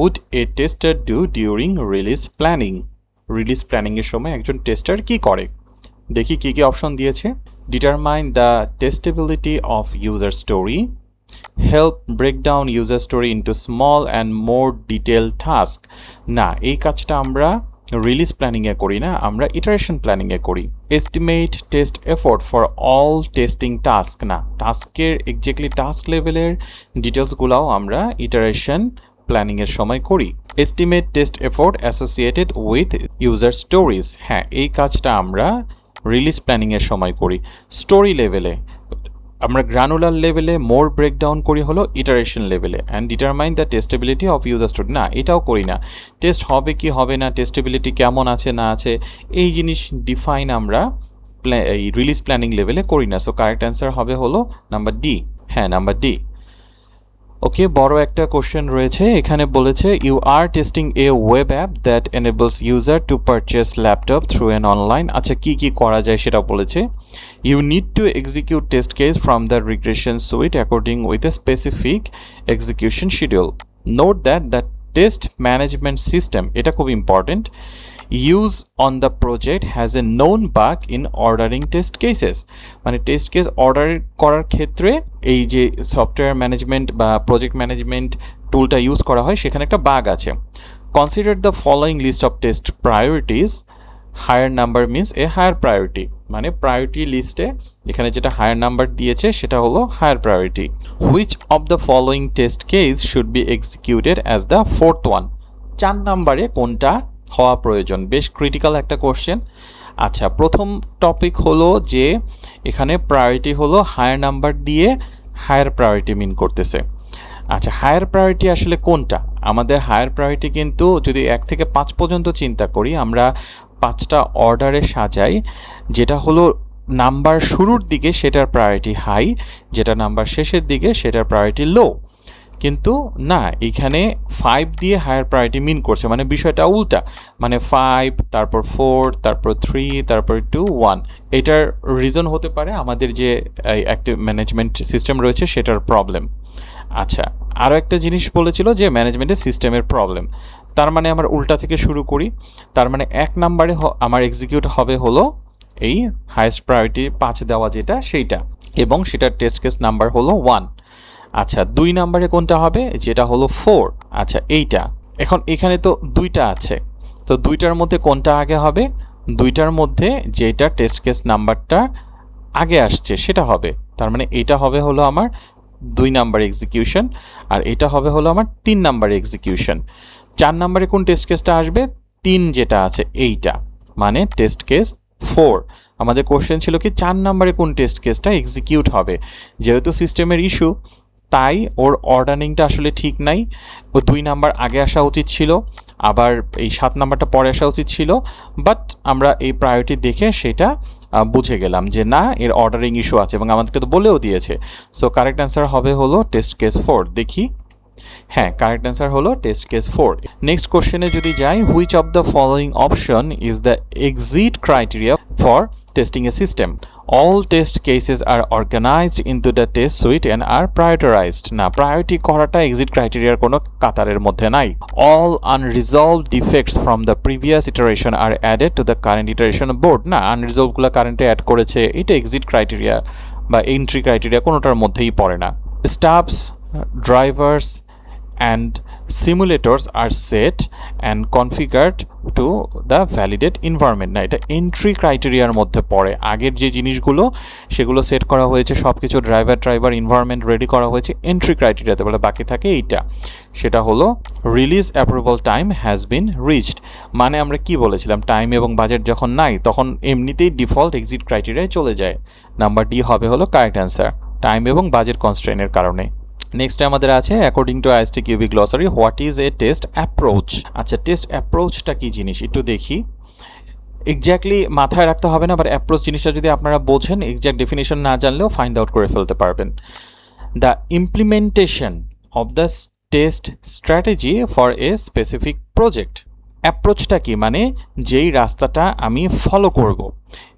would a tester do during release planning? Release প্ল্যানিংয়ের সময় একজন টেস্টার কি করে? দেখি কী কী অপশন দিয়েছে। Determine the testability of user story, help break down user story into small and more detail task. না, এই কাজটা আমরা রিলিজ প্ল্যানিংয়ে করি না, আমরা ইটারেশন প্ল্যানিংয়ে করি। Estimate test effort for all testing task. না, টাস্কের এক্স্যাক্টলি টাস্ক লেভেলের ডিটেলসগুলোও আমরা ইটারেশন প্ল্যানিংয়ের সময় করি। Estimate test effort associated with user stories. হ্যাঁ, এই কাজটা আমরা রিলিজ প্ল্যানিংয়ের সময় করি। স্টোরি লেভেলে আমরা গ্রানুলার লেভেলে মোর ব্রেকডাউন করি হলো ইটারেশন লেভেলে। And determine the testability of user story. না, এটাও করি না। টেস্ট হবে কি হবে না, টেস্টেবিলিটি কেমন আছে না আছে, এই জিনিস ডিফাইন আমরা এই রিলিজ প্ল্যানিং লেভেলে করি না। সো কারেক্ট অ্যান্সার হবে হলো নাম্বার ডি। হ্যাঁ, নাম্বার ডি। ওকে, বড় একটা কোশ্চেন রয়েছে এখানে, বলেছে you are testing a web app that enables user to purchase laptop through an online. আচ্ছা, কি কি করা যায় সেটা বলেছে। You need to execute test case from the regression suite according with a specific execution schedule. Note that the test management system, এটা খুব important, use on the project has a known bug in ordering test cases. মানে test case order করার ক্ষেত্রে এই যে software management বা project management টুলটা use করা হয় সেখানে একটা বাগ আছে। Consider the following list of test priorities. Higher number means a higher priority, মানে প্রায়োরিটি লিস্টে এখানে যেটা হায়ার নাম্বার দিয়েছে সেটা হলো higher priority. Which of the following test case should be executed as the fourth one? 4 নম্বরে কোনটা হওয়া প্রয়োজন? বেশ ক্রিটিক্যাল একটা কোশ্চেন। আচ্ছা, প্রথম টপিক হলো যে এখানে প্রায়োরিটি হলো হায়ার নাম্বার দিয়ে হায়ার প্রায়োরিটি মিন করতেছে। আচ্ছা, হায়ার প্রায়োরিটি আসলে কোনটা? আমাদের হায়ার প্রায়োরিটি কিন্তু যদি 1 থেকে 5 পর্যন্ত চিন্তা করি, আমরা 5টা অর্ডারে সাজাই। যেটা হলো নাম্বার শুরুর দিকে সেটার প্রায়োরিটি হাই, যেটা নাম্বার শেষের দিকে সেটার প্রায়োরিটি লো। কিন্তু না, এখানে 5 দিয়ে হায়ার প্রায়োরিটি মিন করছে, মানে বিষয়টা উল্টা। মানে 5, তারপর 4, তারপর 3, তারপর 2, 1। এটার রিজন হতে পারে আমাদের যে অ্যাক্টিভ ম্যানেজমেন্ট সিস্টেম রয়েছে সেটার প্রবলেম। আচ্ছা, আরও একটা জিনিস বলেছিল যে ম্যানেজমেন্টের সিস্টেমের প্রবলেম। তার মানে আমার উল্টা থেকে শুরু করি। তার মানে 1 নাম্বারে আমার এক্সিকিউট হবে হলো এই হাইয়েস্ট প্রায়োরিটি 5 দেওয়া যেটা সেইটা, এবং সেটার টেস্ট কেস নাম্বার হলো 1। আচ্ছা, 2 নম্বরে কোনটা হবে? যেটা হলো 4। আচ্ছা, এইটা। এখন এখানে তো 2টা আছে, তো 2টার মধ্যে কোনটা আগে হবে? 2টার মধ্যে যেটা টেস্ট কেস নাম্বারটা আগে আসছে সেটা হবে। তার মানে এটা হবে হলো আমার 2 নাম্বার এক্সিকিউশন, আর এটা হবে হলো আমার 3 নাম্বার এক্সিকিউশন। 4 নম্বরে কোন টেস্ট কেসটা আসবে? 3 যেটা আছে এইটা, মানে টেস্ট কেস 4। আমাদের কোশ্চেন ছিল কি 4 নম্বরে কোন টেস্ট কেসটা এক্সিকিউট হবে। যেহেতু সিস্টেমের ইস্যু, তাই ওর অর্ডারিংটা আসলে ঠিক নাই। ও 2 নাম্বার আগে আসা উচিত ছিল, আবার এই 7 নাম্বারটা পরে আসা উচিত ছিল। বাট আমরা এই প্রায়োরিটি দেখে সেটা বুঝে গেলাম যে না, এর অর্ডারিং ইস্যু আছে, এবং আমাদেরকে তো বলেও দিয়েছে। সো কারেক্ট অ্যান্সার হবে হলো টেস্ট কেস 4। দেখি, হ্যাঁ, কারেক্ট অ্যান্সার হলো টেস্ট কেস 4। নেক্সট কোশ্চেনে যদি যাই, which of the following option is the exit criteria for testing a system? All test cases are organized into the test suite and are prioritized. না, priority করাটা exit ক্রাইটেরিয়ার কোনো কাতারের মধ্যে নাই। All unresolved defects from the previous iteration are added to the current iteration board. না, আনরিজলভগুলো কারেন্টে add করেছে, এটা এক্সিট ক্রাইটেরিয়া বা এন্ট্রি ক্রাইটেরিয়া কোনোটার মধ্যেই পড়ে না। Staffs, drivers and simulators are set and configured to the validate environment. না, এটা এন্ট্রি ক্রাইটেরিয়ার মধ্যে পড়ে। আগের যে জিনিসগুলো সেগুলো সেট করা হয়েছে, সব কিছু ড্রাইভার এনভায়রনমেন্ট রেডি করা হয়েছে এন্ট্রি ক্রাইটেরিয়াতে, বলে বাকি থাকে এইটা, সেটা হলো release approval time has been reached, মানে আমরা কি বলেছিলাম, টাইম এবং বাজেট যখন নাই তখন এমনিতেই ডিফল্ট এক্সিট ক্রাইটেরিয়ায় চলে যায়। নাম্বার ডি হবে হলো কারেক্ট অ্যান্সার, টাইম এবং বাজেট কনস্ট্রেনের কারণে। নেক্সট আমাদের আছে according to ISTQB glossary what is a test approach. আচ্ছা, টেস্ট অ্যাপ্রোচটা কি জিনিস একটু দেখি। এক্স্যাক্টলি মাথায় রাখতে হবে না, বাট অ্যাপ্রোচ জিনিসটা যদি আপনারা বোঝেন, এক্স্যাক্ট ডেফিনেশন না জানলেও ফাইন্ড আউট করে ফেলতে পারবেন। The implementation of the test strategy for a specific project. অ্যাপ্রোচটা কি, মানে যেই রাস্তাটা আমি ফলো করব,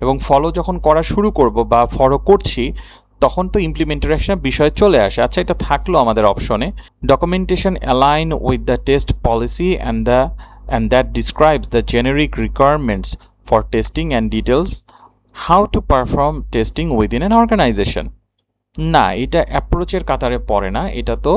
এবং ফলো যখন করা শুরু করব বা ফলো করছি তখন তো ইমপ্লিমেন্টের একটা বিষয় চলে আসে। আচ্ছা, এটা থাকলো আমাদের অপশনে। Documentation align with the test policy and that describes the generic requirements for testing and details how to perform testing within an organization. না, এটা অ্যাপ্রোচের কাতারে পড়ে না, এটা তো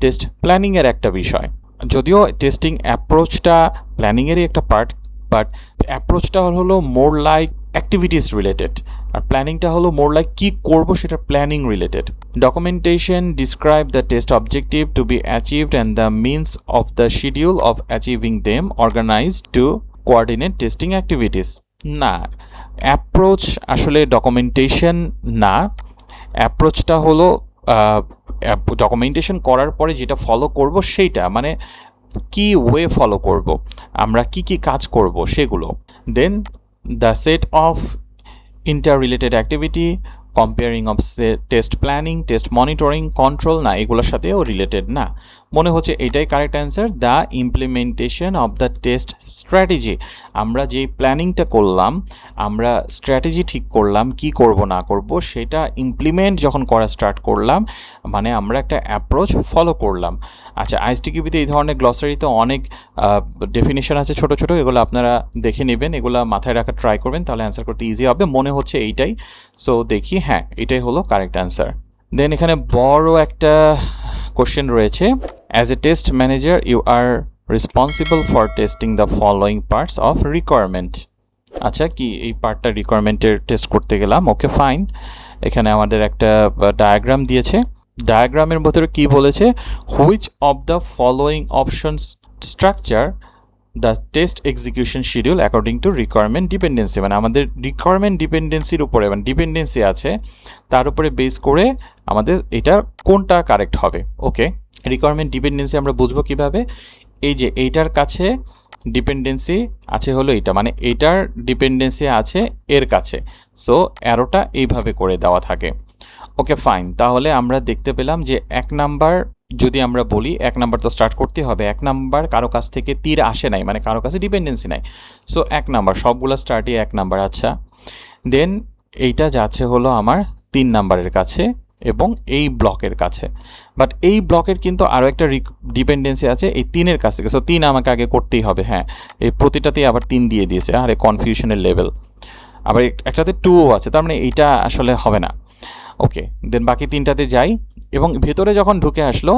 টেস্ট প্ল্যানিংয়ের একটা বিষয়। যদিও টেস্টিং অ্যাপ্রোচটা প্ল্যানিংয়েরই একটা পার্ট, বাট অ্যাপ্রোচটা হলো মোর লাইক অ্যাক্টিভিটিস রিলেটেড, আর প্ল্যানিংটা হলো মোর লাইক কী করবো সেটা planning related. Documentation describe the test objective to be achieved and the means of the schedule of achieving them organized to coordinate testing activities. না, approach আসলে documentation না। অ্যাপ্রোচটা হলো ডকুমেন্টেশন করার পরে যেটা ফলো করব সেইটা, মানে কি ওয়ে ফলো করব, আমরা কি কি কাজ করব সেগুলো। Then the set of interrelated activity, comparing of test planning, test monitoring, control, না এগুলোর সাথেও রিলেটেড না। মনে হচ্ছে এটাই correct answer, the implementation of the test strategy. আমরা যেই প্ল্যানিংটা করলাম, আমরা স্ট্র্যাটেজি ঠিক করলাম কি করব না করব, সেটা ইমপ্লিমেন্ট যখন করা স্টার্ট করলাম, মানে আমরা একটা অ্যাপ্রোচ ফলো করলাম। আচ্ছা, আইএসটিকিউবিতে এই ধরনের গ্লসারিতে অনেক ডেফিনেশন আছে ছোট ছোট, এগুলো আপনারা দেখে নেবেন, এগুলো মাথায় রাখা ট্রাই করবেন, তাহলে অ্যান্সার করতে ইজি হবে। মনে হচ্ছে এইটাই, সো দেখি, হ্যাঁ এটাই হলো কারেক্ট অ্যান্সার। দেন এখানে বড় একটা কোশ্চেন রয়েছে, as a test manager you are responsible for testing the following parts of requirement. আচ্ছা, কি এই পার্টটা রিকোয়ারমেন্টের টেস্ট করতে গেলাম, ওকে ফাইন। এখানে আমাদের একটা ডায়াগ্রাম দিয়েছে, ডায়াগ্রামের ভিতরে কি বলেছে, which of the following options structure the test execution schedule according to requirement dependency. মানে আমাদের রিকোয়ারমেন্ট ডিপেন্ডেন্সির উপরে, মানে ডিপেন্ডেন্সি আছে তার উপরে বেস করে আমাদের এটা কোনটা কারেক্ট হবে। ওকে, রিকোয়ারমেন্ট ডিপেন্ডেন্সি আমরা বুঝবো কিভাবে, এই যে এইটার কাছে ডিপেন্ডেন্সি আছে হলো এটা, মানে এইটার ডিপেন্ডেন্সি আছে এর কাছে, সো অ্যারোটা এইভাবে করে দেওয়া থাকে। ওকে ফাইন, তাহলে আমরা দেখতে পেলাম যে 1 নাম্বার, যদি আমরা বলি 1 নাম্বার তো স্টার্ট করতে হবে, 1 নাম্বার কারো কাছ থেকে তীর আসে নাই, মানে কারো কাছে ডিপেন্ডেন্সি নাই, সো 1 নাম্বার সবগুলো স্টার্টই 1 নাম্বার। আচ্ছা, দেন এইটা যাচ্ছে হলো আমার 3 নাম্বারের কাছে এবং এই ব্লকের কাছে, বাট এই ব্লকের কিন্তু আরও একটা ডিপেন্ডেন্সি আছে এই 3-এর কাছ থেকে, সো 3 আমাকে আগে করতেই হবে। হ্যাঁ, এই প্রতিটাতেই আবার 3 দিয়ে দিয়েছে, আরে কনফিউশনের লেভেল। আবার একটাতে 2ও আছে, তার মানে এইটা আসলে হবে না। ওকে, দেন বাকি 3টাতে যাই, এবং ভেতরে যখন ঢুকে আসলো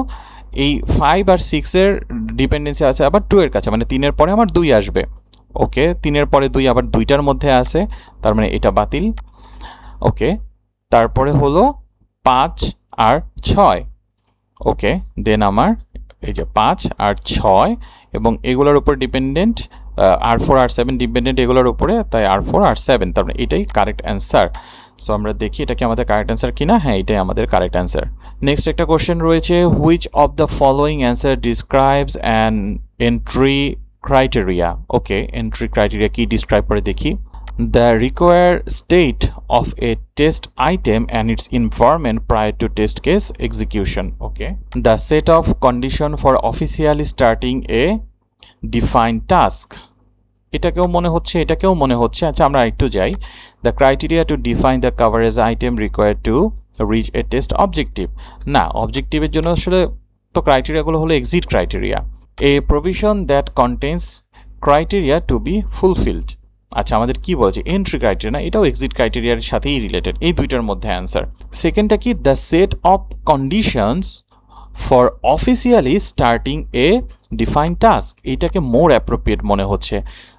এই 5 আর 6-এর ডিপেন্ডেন্সি আছে আবার 2-এর কাছে, মানে 3-এর পরে আমার 2 আসবে। ওকে, 3-এর পরে 2 আবার 2টার মধ্যে আছে, তার মানে এটা বাতিল। ওকে, তারপরে হলো 5 আর 6। ওকে, দেন আমার এই যে 5 আর 6 এবং এগুলোর উপর ডিপেন্ডেন্ট, R4 R7 ডিপেন্ডেন্ট এগুলোর উপরে, তাই R4 R7, তার মানে এটাই কারেক্ট অ্যান্সার। সো আমরা দেখি এটা কি আমাদের কারেক্ট অ্যান্সার কিনা, হ্যাঁ এটাই আমাদের কারেক্ট অ্যান্সার। নেক্সট একটা কোশ্চেন রয়েছে, which of the following answer describes an entry criteria. Okay, entry criteria কি ডিসক্রাইব করে দেখি। The required state of a test item and its environment prior to test case execution. Okay. The set of condition for officially starting a defined task. এটাকেও মনে হচ্ছে, এটাকেও মনে হচ্ছে। আচ্ছা, আমরা একটু যাই। The criteria to define the coverage item required to reach a test objective. না, অবজেক্টিভের জন্য আসলে তো ক্রাইটেরিয়াগুলো হলো exit criteria. A provision that contains criteria to be fulfilled. আচ্ছা, আমাদের কি বলছে, এন্ট্রি ক্রাইটেরিয়া না, এটাও এক্সিট ক্রাইটেরিয়ার সাথেই রিলেটেড, এই দুইটার মধ্যে অ্যান্সার। সেকেন্ডটা কি, the set of conditions for officially starting A define task, এইটাকে মোর অ্যাপ্রোপ্রিয়েট মনে হচ্ছে।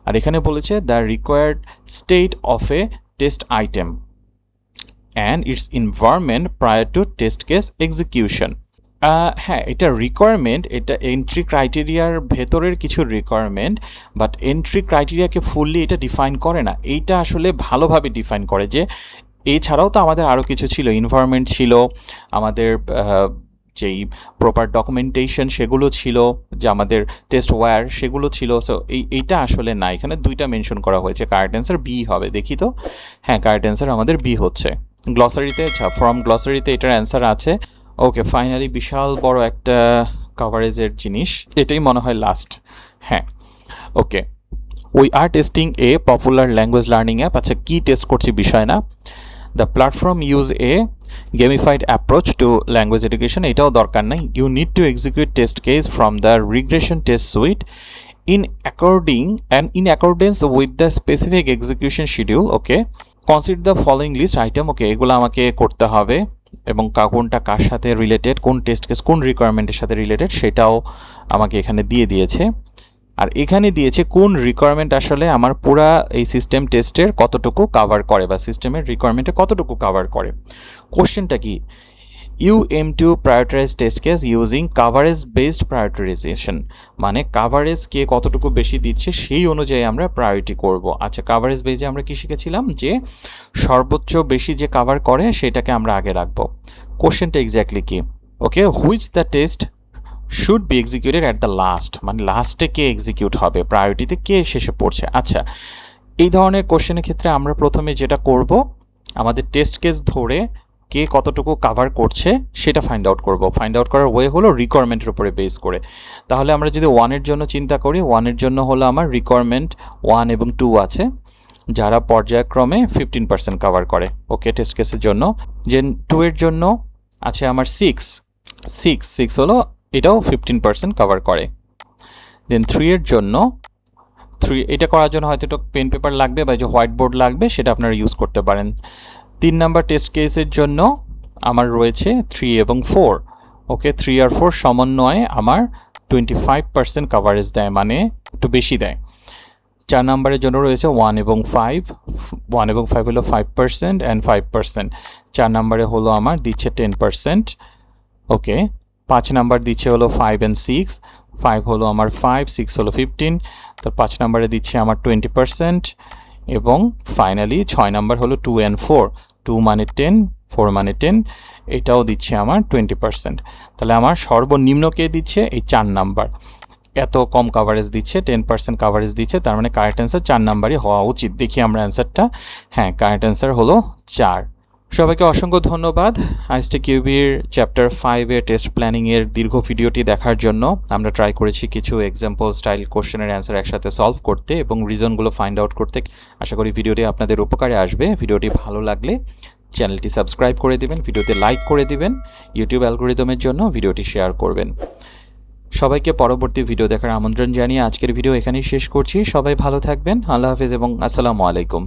আর এখানে বলেছে the required state of A test item and it's environment prior to test case execution. হ্যাঁ, এটা রিকোয়ারমেন্ট, এটা এন্ট্রি ক্রাইটেরিয়ার ভেতরের কিছু রিকোয়ারমেন্ট, বাট এন্ট্রি ক্রাইটেরিয়াকে ফুললি এটা ডিফাইন করে না। এইটা আসলে ভালোভাবে ডিফাইন করে যে এছাড়াও তো আমাদের আরও কিছু ছিল, ইনভায়রনমেন্ট ছিল, আমাদের যেই প্রপার ডকুমেন্টেশন সেগুলো ছিল, যে আমাদের টেস্ট ওয়্যার সেগুলো ছিল। সো এইটা আসলে না, এখানে দুইটা মেনশন করা হয়েছে। কারেক্ট অ্যান্সার বি হবে, দেখি তো। হ্যাঁ, কারেক্ট অ্যান্সার আমাদের বি হচ্ছে। গ্লসারিতে, আচ্ছা ফ্রম গ্লসারিতে এটার অ্যান্সার আছে। ওকে, ফাইনালি বিশাল বড় একটা কভারেজের জিনিস, এটাই মনে হয় লাস্ট। হ্যাঁ, okay. We are testing a popular language learning app. আচ্ছা, কী টেস্ট করছি বিষয় না। The platform use a gamified approach to language education, এটাও দরকার নাই। You need to execute test case from the regression test suite in accordance with the specific execution schedule. Okay, consider the following list item. Okay, এগুলো আমাকে করতে হবে এবং কোনটা কার সাথে রিলেটেড, কোন টেস্ট কেস কোন রিকোয়ারমেন্টের সাথে রিলেটেড সেটাও আমাকে এখানে দিয়ে দিয়েছে। আর এখানে দিয়েছে কোন রিকোয়ারমেন্ট আসলে আমার পুরা এই সিস্টেম টেস্টের কতটুকু কাভার করে, বা সিস্টেমের রিকোয়ারমেন্টে কতটুকু কাভার করে। কোশ্চেনটা কি, you aim to prioritize test case using coverage based prioritization, মানে কাভারেজ কে কতটুকু বেশি দিচ্ছে সেই অনুযায়ী আমরা প্রায়োরিটি করব। আচ্ছা, কাভারেজ বেসে আমরা কি শিখেছিলাম, যে সর্বোচ্চ বেশি যে কাভার করে সেটাকে আমরা আগে রাখবো। কোশ্চেনটা এক্স্যাক্টলি কি, okay, which the test should be executed at the last, মানে লাস্টে কে এক্সিকিউট হবে, প্রায়োরিটিতে কে শেষে পড়ছে। আচ্ছা, এই ধরনের কোশ্চেনের ক্ষেত্রে আমরা প্রথমে যেটা করব, আমাদের টেস্ট কেস ধরে কে কতটুকু কাভার করছে সেটা ফাইন্ড আউট করব। ফাইন্ড আউট করার ওয়ে হলো রিকোয়ারমেন্টের উপরে বেস করে। তাহলে আমরা যদি 1-এর জন্য চিন্তা করি, 1-এর জন্য হলো আমার রিকোয়ারমেন্ট 1 এবং 2 আছে, যারা পর্যায়ক্রমে 15% কাভার করে। ওকে, টেস্ট কেসের জন্য। যে 2-এর জন্য আছে আমার 6 হলো, এটাও 15% কাভার করে। দেন 3-এর জন্য 3, এটা করার জন্য হয়তো একটু পেন পেপার লাগবে বা যে হোয়াইট বোর্ড লাগবে, সেটা আপনারা ইউজ করতে পারেন। 3 নাম্বার টেস্ট কেসের জন্য আমার রয়েছে 3 এবং 4। ওকে, 3 আর 4 সমন্বয়ে আমার 25% কাভারেজ দেয়, মানে একটু বেশি দেয়। 4 নাম্বারের জন্য রয়েছে 1 এবং 5। 1 এবং 5 হলো 5% অ্যান্ড 5%। 4 নাম্বারে হলো আমার দিচ্ছে 10%। ওকে, 5 নাম্বার দিচ্ছে হলো 5 and 6। 5 হলো আমার 5, 6 হলো 15। তার 5 নাম্বারে দিচ্ছে আমার 20%। এবং ফাইনালি 6 নাম্বার হলো 2 and 4। 2 মানে 10, 4 মানে 10, এটাও দিচ্ছে আমার 20%। তাহলে আমার সর্বনিম্ন কে দিচ্ছে, এই 4 নাম্বার। এত কম কাভারেজ দিচ্ছে, 10% কাভারেজ দিচ্ছে, তার মানে কারেক্ট অ্যান্সার 4 নাম্বারই হওয়া উচিত। দেখি আমরা অ্যান্সারটা। হ্যাঁ, কারেক্ট অ্যান্সার হলো 4। সবাইকে অসংখ্য ধন্যবাদ আইএসটিকিউবির চ্যাপ্টার 5-এর টেস্ট প্ল্যানিংয়ের দীর্ঘ ভিডিওটি দেখার জন্য। আমরা ট্রাই করেছি কিছু এক্সাম্পল স্টাইল কোশ্চেনের অ্যান্সার একসাথে সলভ করতে এবং রিজনগুলো ফাইন্ড আউট করতে। আশা করি ভিডিওটি আপনাদের উপকারে আসবে। ভিডিওটি ভালো লাগলে চ্যানেলটি সাবস্ক্রাইব করে দিবেন, ভিডিওতে লাইক করে দিবেন, ইউটিউব অ্যালগোরিদমের জন্য ভিডিওটি শেয়ার করবেন। সবাইকে পরবর্তী ভিডিও দেখার আমন্ত্রণ জানিয়ে আজকের ভিডিও এখানেই শেষ করছি। সবাই ভালো থাকবেন, আল্লাহ হাফেজ এবং আসসালামু আলাইকুম।